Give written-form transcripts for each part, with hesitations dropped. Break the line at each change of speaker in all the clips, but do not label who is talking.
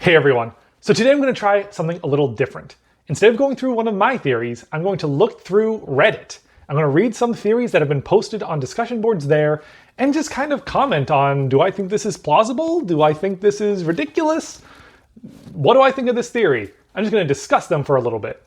Hey everyone, so today I'm going to try something a little different. Instead of going through one of my theories, I'm going to look through Reddit. I'm going to read some theories that have been posted on discussion boards there and just kind of comment on, do I think this is plausible? Do I think this is ridiculous? What do I think of this theory? I'm just going to discuss them for a little bit.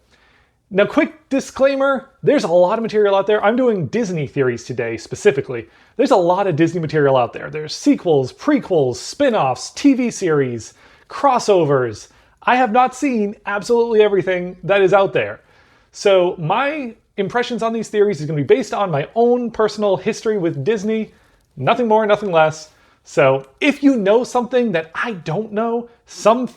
Now, quick disclaimer, there's a lot of material out there. I'm doing Disney theories today specifically. There's a lot of Disney material out there. There's sequels, prequels, spin-offs, TV series, crossovers. I have not seen absolutely everything that is out there. So my impressions on these theories is going to be based on my own personal history with Disney. Nothing more, nothing less. So if you know something that I don't know, some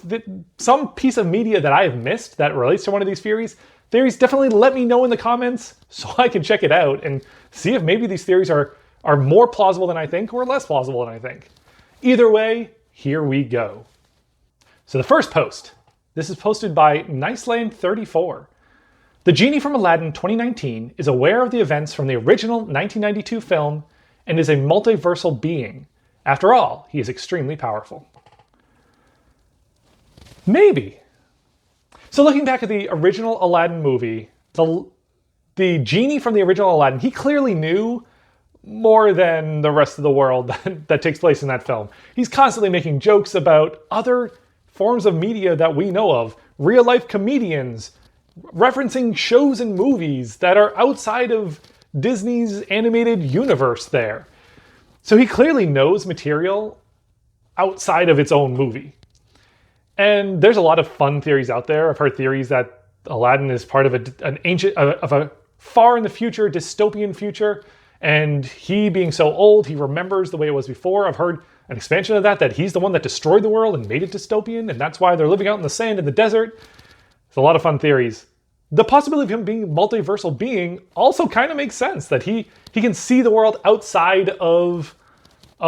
piece of media that I have missed that relates to one of these theories, definitely let me know in the comments so I can check it out and see if maybe these theories are more plausible than I think or less plausible than I think. Either way, here we go. So the first post, this is posted by Niceland34. The Genie from Aladdin 2019 is aware of the events from the original 1992 film and is a multiversal being. After all, he is extremely powerful. Maybe. So looking back at the original Aladdin movie, the Genie from the original Aladdin, he clearly knew more than the rest of the world that takes place in that film. He's constantly making jokes about other forms of media that we know of, real life comedians, referencing shows and movies that are outside of Disney's animated universe there. So he clearly knows material outside of its own movie. And there's a lot of fun theories out there. I've heard theories that Aladdin is part of a far in the future, dystopian future, and he being so old, he remembers the way it was before. I've heard an expansion of that he's the one that destroyed the world and made it dystopian, and that's why they're living out in the sand in the desert. It's a lot of fun theories. The possibility of him being a multiversal being also kind of makes sense, that he can see the world outside of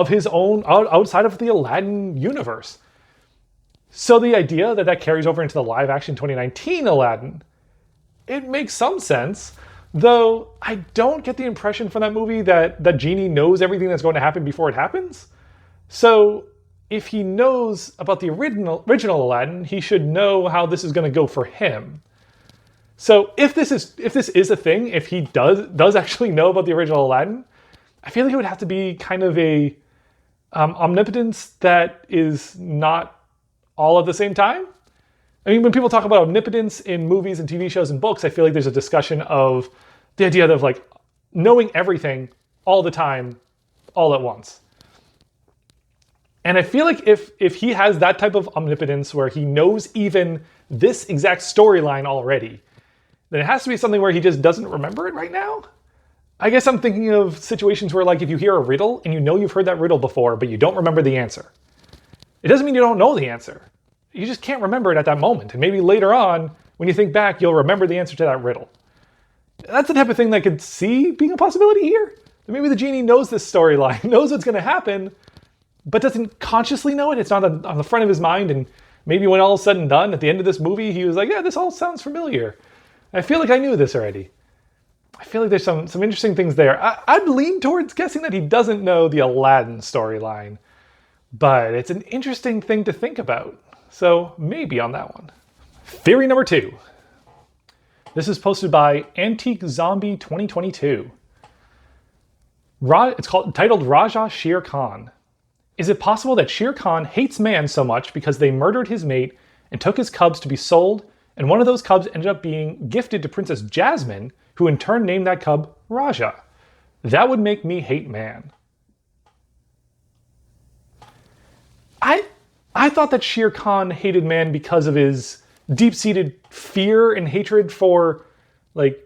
his own, outside of the Aladdin universe. So the idea that carries over into the live action 2019 Aladdin, it makes some sense, though I don't get the impression from that movie that Genie knows everything that's going to happen before it happens. So if he knows about the original Aladdin, he should know how this is going to go for him. So if this is a thing, if he does actually know about the original Aladdin, I feel like it would have to be kind of a omnipotence that is not all at the same time. I mean, when people talk about omnipotence in movies and TV shows and books, I feel like there's a discussion of the idea of like knowing everything all the time, all at once. And I feel like if he has that type of omnipotence where he knows even this exact storyline already, then it has to be something where he just doesn't remember it right now. I guess I'm thinking of situations where, like, if you hear a riddle and you know you've heard that riddle before, but you don't remember the answer. It doesn't mean you don't know the answer. You just can't remember it at that moment. And maybe later on, when you think back, you'll remember the answer to that riddle. That's the type of thing that I could see being a possibility here. Maybe the Genie knows this storyline, knows what's going to happen, but doesn't consciously know it. It's not on the front of his mind. And maybe when all is said and done, at the end of this movie, he was like, yeah, this all sounds familiar. I feel like I knew this already. I feel like there's some interesting things there. I'd lean towards guessing that he doesn't know the Aladdin storyline, but it's an interesting thing to think about. So maybe on that one. Theory number 2. This is posted by Antique Zombie 2022. It's titled Raja Shere Khan. Is it possible that Shere Khan hates man so much because they murdered his mate and took his cubs to be sold, and one of those cubs ended up being gifted to Princess Jasmine, who in turn named that cub Raja? That would make me hate man. I thought that Shere Khan hated man because of his deep-seated fear and hatred for, like,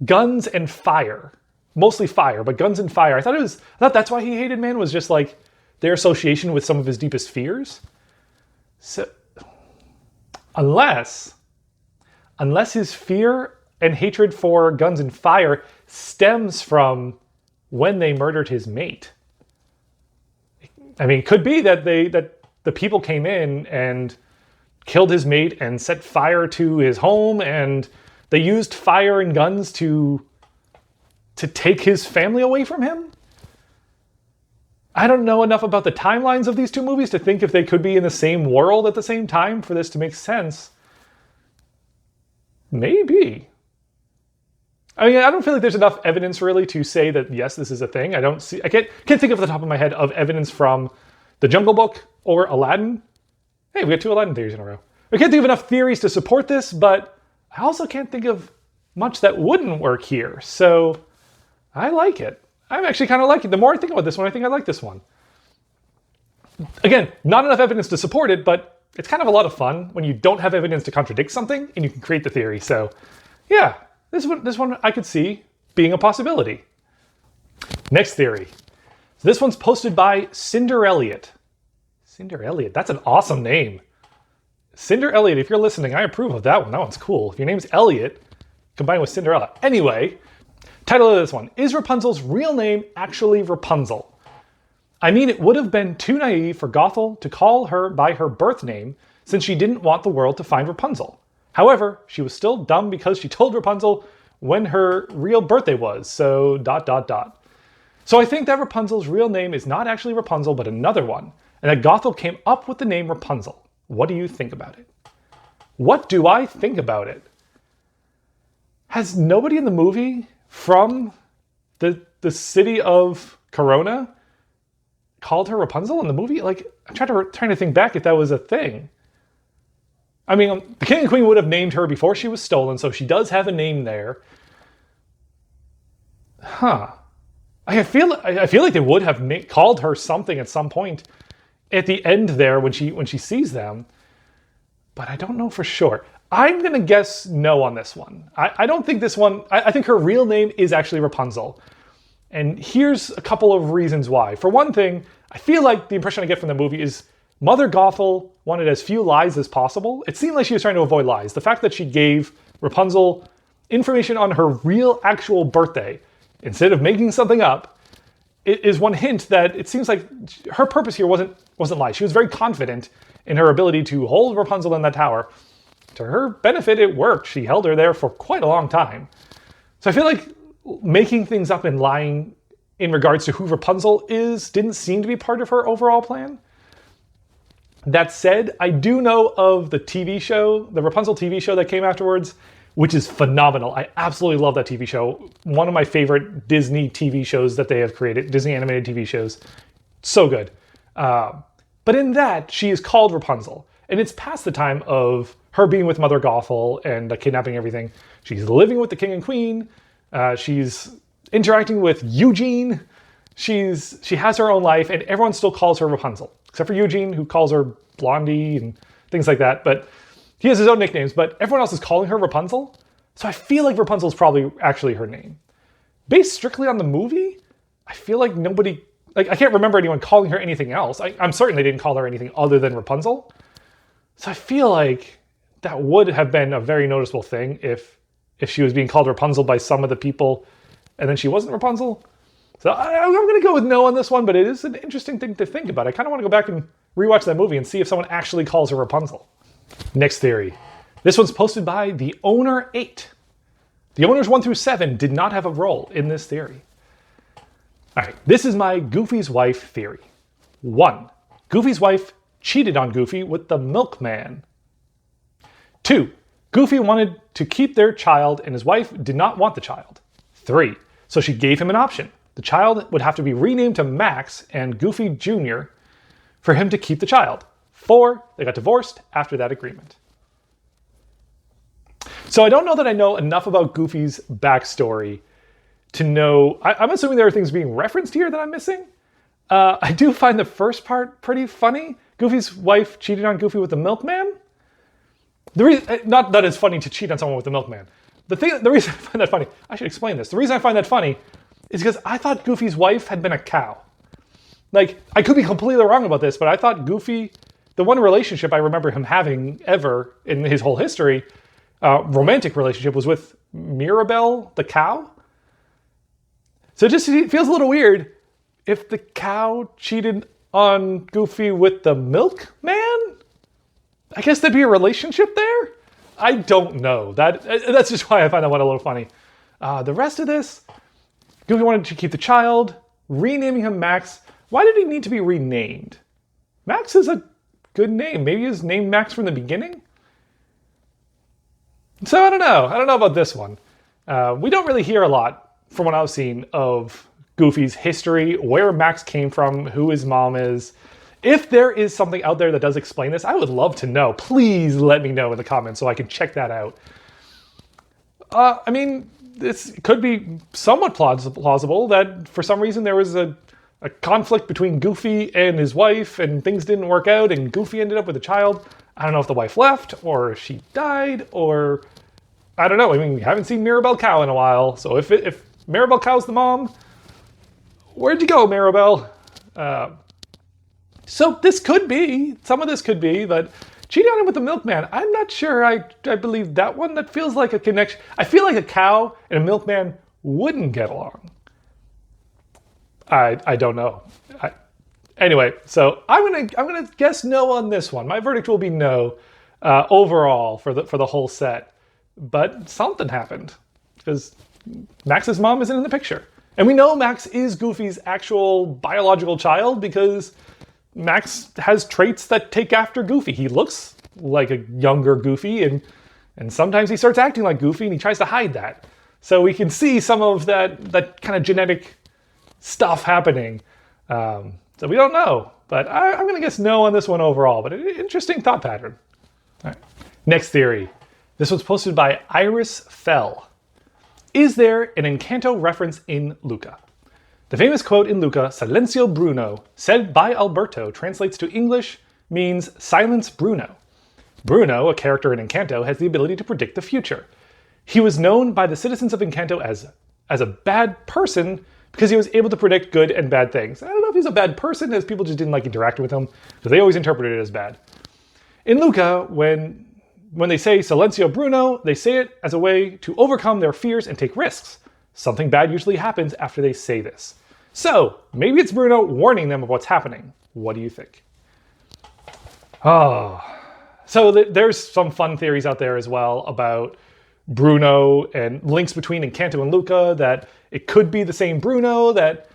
guns and fire. Mostly fire, but guns and fire. I thought that's why he hated man, was just like their association with some of his deepest fears. So unless his fear and hatred for guns and fire stems from when they murdered his mate. I mean, it could be that the people came in and killed his mate and set fire to his home, and they used fire and guns to take his family away from him. I don't know enough about the timelines of these two movies to think if they could be in the same world at the same time for this to make sense. Maybe. I mean, I don't feel like there's enough evidence really to say that yes, this is a thing. I can't think off the top of my head of evidence from The Jungle Book or Aladdin. Hey, we got 2 Aladdin theories in a row. I can't think of enough theories to support this, but I also can't think of much that wouldn't work here. So I like it. I actually kind of like it. The more I think about this one, I think I like this one. Again, not enough evidence to support it, but it's kind of a lot of fun when you don't have evidence to contradict something and you can create the theory. So yeah, this one I could see being a possibility. Next theory. So this one's posted by Cinder Elliott. Cinder Elliott, that's an awesome name. Cinder Elliott, if you're listening, I approve of that one. That one's cool. If your name's Elliott, combined with Cinderella. Anyway, title of this one, is Rapunzel's real name actually Rapunzel? I mean, it would have been too naive for Gothel to call her by her birth name since she didn't want the world to find Rapunzel. However, she was still dumb because she told Rapunzel when her real birthday was, so ... So I think that Rapunzel's real name is not actually Rapunzel, but another one, and that Gothel came up with the name Rapunzel. What do you think about it? What do I think about it? Has nobody in the movie from the city of Corona called her Rapunzel in the movie? Like, I'm trying to think back if that was a thing. I mean, the King and Queen would have named her before she was stolen, so she does have a name there. Huh. I feel like they would have called her something at some point at the end there when she sees them, but I don't know for sure. I'm gonna guess no on this one. I don't think this one. I think her real name is actually Rapunzel, and here's a couple of reasons why. For one thing, I feel like the impression I get from the movie is Mother Gothel wanted as few lies as possible. It seemed like she was trying to avoid lies. The fact that she gave Rapunzel information on her real actual birthday instead of making something up, it is one hint that it seems like her purpose here wasn't lies. She was very confident in her ability to hold Rapunzel in that tower. To her benefit, it worked. She held her there for quite a long time. So I feel like making things up and lying in regards to who Rapunzel is didn't seem to be part of her overall plan. That said, I do know of the TV show, the Rapunzel TV show that came afterwards, which is phenomenal. I absolutely love that TV show. One of my favorite Disney TV shows that they have created, Disney animated TV shows. So good. But in that, she is called Rapunzel. And it's past the time of her being with Mother Gothel and kidnapping everything. She's living with the King and Queen. She's interacting with Eugene. She has her own life, and everyone still calls her Rapunzel. Except for Eugene, who calls her Blondie and things like that. But he has his own nicknames, but everyone else is calling her Rapunzel. So I feel like Rapunzel is probably actually her name. Based strictly on the movie, I feel like nobody... Like, I can't remember anyone calling her anything else. I'm certain they didn't call her anything other than Rapunzel. So I feel like that would have been a very noticeable thing if she was being called Rapunzel by some of the people and then she wasn't Rapunzel. So I'm going to go with no on this one, but it is an interesting thing to think about. I kind of want to go back and rewatch that movie and see if someone actually calls her Rapunzel. Next theory. This one's posted by The Owner 8. The Owners 1 through 7 did not have a role in this theory. All right, this is my Goofy's wife theory. 1. Goofy's wife cheated on Goofy with the milkman. 2. Goofy wanted to keep their child and his wife did not want the child. 3. So she gave him an option. The child would have to be renamed to Max and Goofy Jr. for him to keep the child. 4. They got divorced after that agreement. So I don't know that I know enough about Goofy's backstory to know... I'm assuming there are things being referenced here that I'm missing. I do find the first part pretty funny. Goofy's wife cheated on Goofy with the milkman. Not that it's funny to cheat on someone with the milkman. The reason I find that funny... I should explain this. The reason I find that funny is because I thought Goofy's wife had been a cow. Like, I could be completely wrong about this, but I thought Goofy... The one relationship I remember him having ever in his whole history, romantic relationship, was with Mirabelle the cow. So it feels a little weird if the cow cheated on Goofy with the milkman? I guess there'd be a relationship there? I don't know. That's just why I find that one a little funny. The rest of this, Goofy wanted to keep the child, renaming him Max, Why did he need to be renamed? Max is a good name. Maybe he was named Max from the beginning? So I don't know. I don't know about this one. We don't really hear a lot, from what I've seen, of Goofy's history, where Max came from, who his mom is. If there is something out there that does explain this, I would love to know. Please let me know in the comments so I can check that out. I mean, this could be somewhat plausible that for some reason there was a conflict between Goofy and his wife and things didn't work out and Goofy ended up with a child. I don't know if the wife left or if she died or... I don't know. I mean, we haven't seen Mirabel Cow in a while. So if Mirabel Cow's the mom, where'd you go, Mirabel? So this could be, some of this could be, but cheating on him with the milkman, I'm not sure I believe that one. That feels like a connection. I feel like a cow and a milkman wouldn't get along. I don't know. Anyway, so I'm gonna guess no on this one. My verdict will be no overall for the whole set. But something happened because Max's mom isn't in the picture. And we know Max is Goofy's actual biological child because Max has traits that take after Goofy. He looks like a younger Goofy and sometimes he starts acting like Goofy and he tries to hide that. So we can see some of that kind of genetic stuff happening. So we don't know, but I'm going to guess no on this one overall, but an interesting thought pattern. All right. Next theory. This was posted by Iris Fell. Is there an Encanto reference in Luca? The famous quote in Luca, Silencio Bruno, said by Alberto, translates to English, means silence Bruno. Bruno, a character in Encanto, has the ability to predict the future. He was known by the citizens of Encanto as a bad person because he was able to predict good and bad things. I don't know if he's a bad person, as people just didn't like interacting with him, because they always interpreted it as bad. In Luca, when they say Silencio Bruno, they say it as a way to overcome their fears and take risks. Something bad usually happens after they say this. So, maybe it's Bruno warning them of what's happening. What do you think? So there's some fun theories out there as well about Bruno and links between Encanto and Luca, that it could be the same Bruno, that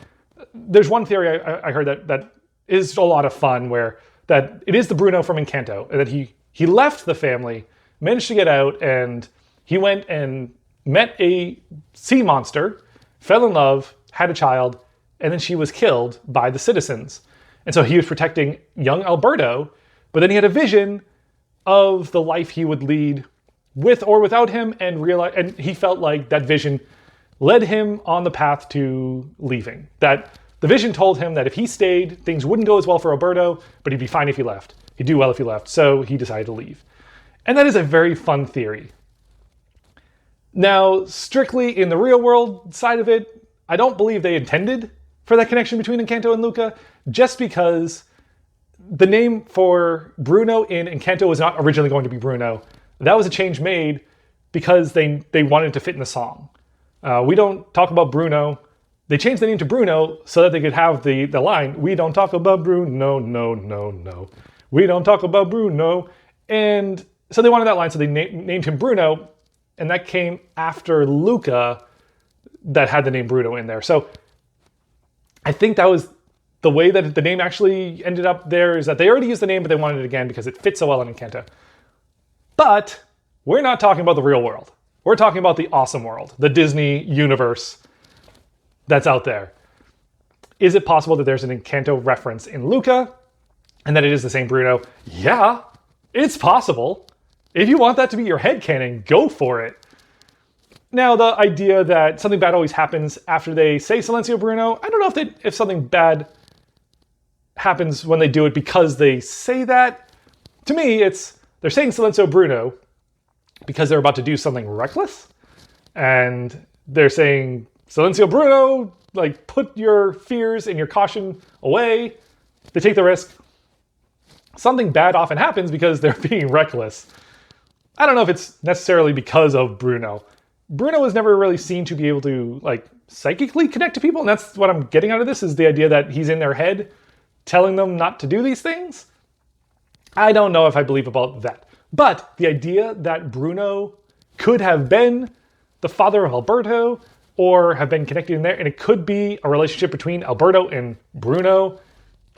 there's one theory I heard that is a lot of fun, where that it is the Bruno from Encanto, and that he left the family, managed to get out, and he went and met a sea monster, fell in love, had a child, and then she was killed by the citizens. And so he was protecting young Alberto, but then he had a vision of the life he would lead with or without him, and he felt like that vision led him on the path to leaving. That the vision told him that if he stayed, things wouldn't go as well for Alberto, but he'd be fine if he left. He'd do well if he left, so he decided to leave. And that is a very fun theory. Now, strictly in the real world side of it, I don't believe they intended for that connection between Encanto and Luca, just because the name for Bruno in Encanto was not originally going to be Bruno. That was a change made because they wanted to fit in the song. We don't talk about Bruno. They changed the name to Bruno so that they could have the line, we don't talk about Bruno, no, no, no. We don't talk about Bruno. And so they wanted that line, so they named him Bruno, and that came after Luca that had the name Bruno in there. So I think that was the way that the name actually ended up there, is that they already used the name, but they wanted it again because it fits so well in Encanto. But we're not talking about the real world. We're talking about the awesome world, the Disney universe that's out there. Is it possible that there's an Encanto reference in Luca and that it is the same Bruno? Yeah, it's possible. If you want that to be your headcanon, go for it. Now, the idea that something bad always happens after they say Silencio Bruno, I don't know if something bad happens when they do it because they say that. To me, they're saying Silencio Bruno because they're about to do something reckless. And they're saying, Silencio Bruno, like, put your fears and your caution away. They take the risk. Something bad often happens because they're being reckless. I don't know if it's necessarily because of Bruno. Bruno was never really seen to be able to, like, psychically connect to people, and that's what I'm getting out of this, is the idea that he's in their head telling them not to do these things. I don't know if I believe about that. But the idea that Bruno could have been the father of Alberto, or have been connected in there, and it could be a relationship between Alberto and Bruno,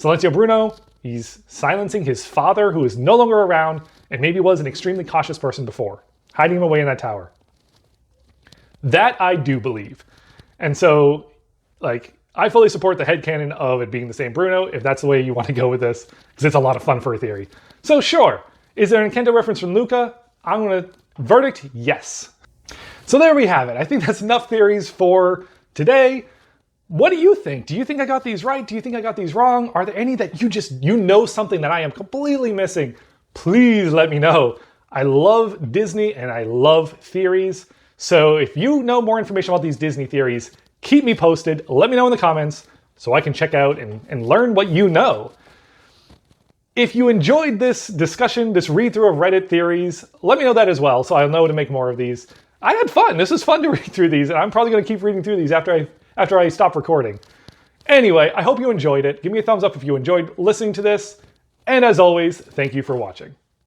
Silencio Bruno, he's silencing his father who is no longer around and maybe was an extremely cautious person before, hiding him away in that tower. That I do believe. And so, like, I fully support the headcanon of it being the same Bruno, if that's the way you want to go with this, because it's a lot of fun for a theory. So sure, is there an Encanto reference from Luca? I'm going to verdict yes. So there we have it. I think that's enough theories for today. What do you think? Do you think I got these right? Do you think I got these wrong? Are there any that you know something that I am completely missing? Please let me know. I love Disney and I love theories. So if you know more information about these Disney theories, keep me posted. Let me know in the comments so I can check out and learn what you know. If you enjoyed this discussion, this read-through of Reddit theories, let me know that as well so I'll know to make more of these. I had fun. This was fun to read through these, and I'm probably going to keep reading through these after I stop recording. Anyway, I hope you enjoyed it. Give me a thumbs up if you enjoyed listening to this. And as always, thank you for watching.